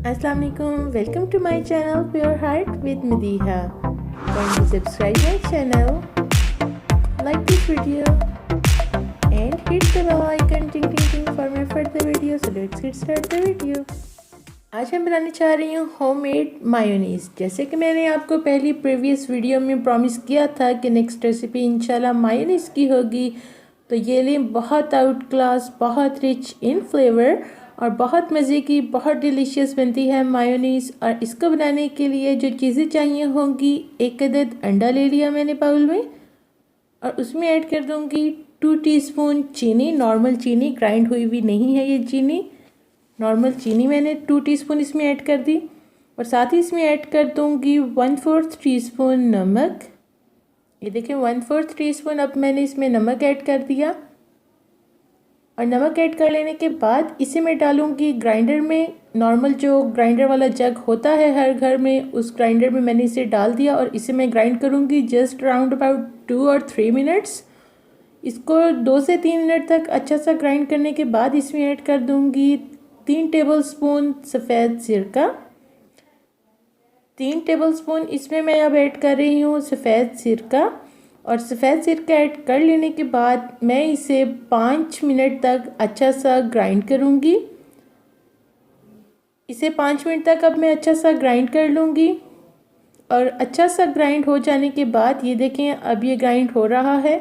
Assalamu alaikum. Welcome to my channel Pure Heart with Madiha. Kindly subscribe my channel, like this video and hit the bell icon ting ting ting for my further videos. So let's get started the video. आज मैं बनाने चाह रही हूँ homemade mayonnaise. जैसे कि मैंने आपको पहली प्रीवियस वीडियो में प्रॉमिस किया था कि नेक्स्ट रेसिपी इंशाल्लाह मायोनीज़ की होगी, तो ये लिए बहुत आउट क्लास, बहुत रिच इन फ्लेवर और बहुत मज़े की, बहुत डिलीशियस बनती है मायोनीज़। और इसको बनाने के लिए जो चीज़ें चाहिए होंगी, एक अदद अंडा ले लिया मैंने बाउल में और उसमें ऐड कर दूँगी 2 टीस्पून चीनी। नॉर्मल चीनी, ग्राइंड हुई हुई नहीं है ये चीनी, नॉर्मल चीनी मैंने 2 टीस्पून इसमें ऐड कर दी। और साथ ही इसमें ऐड कर दूँगी 1/4 टीस्पून नमक। ये देखें 1/4 टीस्पून अब मैंने इसमें नमक ऐड कर दिया। और नमक ऐड कर लेने के बाद इसे मैं डालूँगी ग्राइंडर में। नॉर्मल जो ग्राइंडर वाला जग होता है हर घर में, उस ग्राइंडर में मैंने इसे डाल दिया और इसे मैं ग्राइंड करूँगी जस्ट अराउंड अबाउट 2 और 3 मिनट्स। इसको 2 से 3 मिनट तक अच्छा सा ग्राइंड करने के बाद इसमें ऐड कर दूँगी 3 टेबलस्पून सफ़ेद सिरका। 3 टेबलस्पून इसमें मैं अब ऐड कर रही हूँ सफ़ेद सिरका। और सफ़ेद सिरका ऐड कर लेने के बाद मैं इसे 5 मिनट तक अच्छा सा ग्राइंड करूँगी। इसे 5 मिनट तक अब मैं अच्छा सा ग्राइंड कर लूँगी। और अच्छा सा ग्राइंड हो जाने के बाद ये देखें अब ये ग्राइंड हो रहा है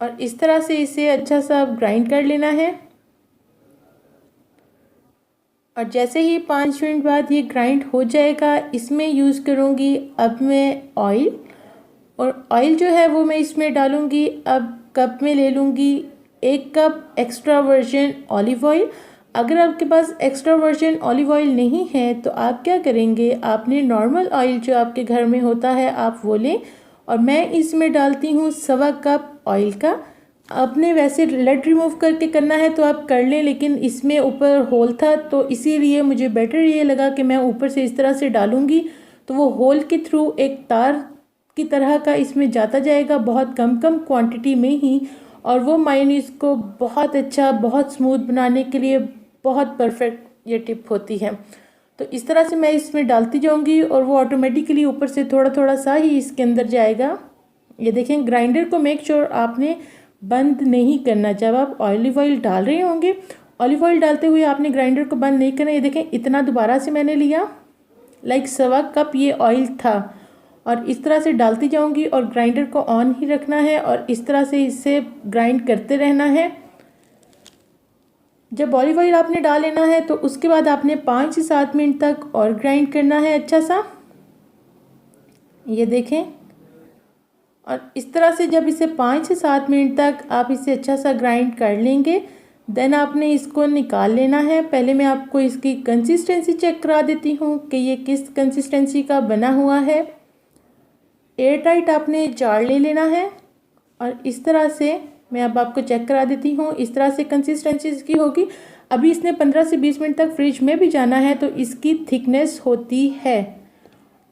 और इस तरह से इसे अच्छा सा ग्राइंड कर लेना है। और जैसे ही 5 मिनट बाद ये ग्राइंड हो जाएगा, इसमें यूज़ करूँगी अब मैं ऑयल। और ऑयल जो है वो मैं इसमें डालूँगी, अब कप में ले लूँगी 1 cup extra virgin olive oil. अगर आपके पास एक्स्ट्रा वर्जिन ऑलिव ऑयल नहीं है तो आप क्या करेंगे, आपने नॉर्मल ऑयल जो आपके घर में होता है आप वो लें। और मैं इसमें डालती हूँ 1/4 कप ऑयल का। आपने वैसे लड रिमूव करके करना है तो आप कर लें, लेकिन इसमें ऊपर होल था तो इसीलिए मुझे बेटर ये लगा कि मैं ऊपर से इस तरह से डालूँगी तो वो होल के थ्रू एक तार की तरह का इसमें जाता जाएगा, बहुत कम कम क्वांटिटी में ही। और वो मायोनीज़ को बहुत अच्छा, बहुत स्मूथ बनाने के लिए बहुत परफेक्ट ये टिप होती है। तो इस तरह से मैं इसमें डालती जाऊँगी और वो ऑटोमेटिकली ऊपर से थोड़ा थोड़ा सा ही इसके अंदर जाएगा। ये देखें, ग्राइंडर को मेक श्योर आपने बंद नहीं करना। जब आप ऑलिव ऑयल डाल रहे होंगे, ऑलिव ऑयल डालते हुए आपने ग्राइंडर को बंद नहीं करना। ये देखें इतना दोबारा से मैंने लिया, लाइक 1/4 कप ये ऑयल था और इस तरह से डालती जाऊंगी और ग्राइंडर को ऑन ही रखना है और इस तरह से इसे ग्राइंड करते रहना है। जब ऑलिव ऑयल आपने डाल लेना है तो उसके बाद आपने 5 से 7 मिनट तक और ग्राइंड करना है अच्छा सा। ये देखें, और इस तरह से जब इसे 5 से 7 मिनट तक आप इसे अच्छा सा ग्राइंड कर लेंगे, देन आपने इसको निकाल लेना है। पहले मैं आपको इसकी कंसिस्टेंसी चेक करा देती हूँ कि ये किस कंसिस्टेंसी का बना हुआ है। एयर टाइट आपने जार ले लेना है और इस तरह से मैं अब आपको चेक करा देती हूँ। इस तरह से कंसिस्टेंसी इसकी होगी। अभी इसने 15 से 20 मिनट तक फ्रिज में भी जाना है तो इसकी थिकनेस होती है।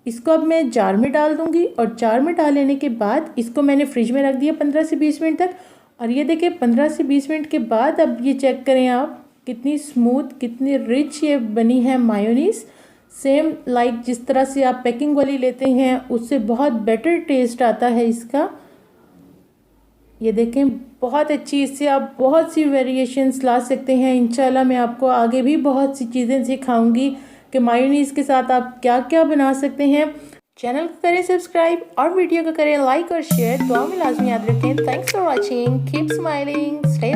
इसको अब मैं जार में डाल दूंगी और जार में डाल लेने के बाद इसको मैंने फ्रिज में रख दिया 15 से 20 मिनट तक। और ये देखिए 15 से 20 मिनट के बाद अब ये चेक करें आप, कितनी स्मूथ, कितनी रिच ये बनी है मायोनीज़। सेम लाइक जिस तरह से आप पैकिंग वाली लेते हैं उससे बहुत बेटर टेस्ट आता है इसका। ये देखें बहुत अच्छी, इससे आप बहुत सी वेरिएशंस ला सकते हैं। इंशाल्लाह मैं आपको आगे भी बहुत सी चीज़ें सिखाऊंगी कि मायोनीज़ के साथ आप क्या क्या बना सकते हैं। चैनल को करें सब्सक्राइब और वीडियो को करें लाइक और शेयर। दुआ में लाजमी याद रखें। Thanks for watching, keep smiling, stay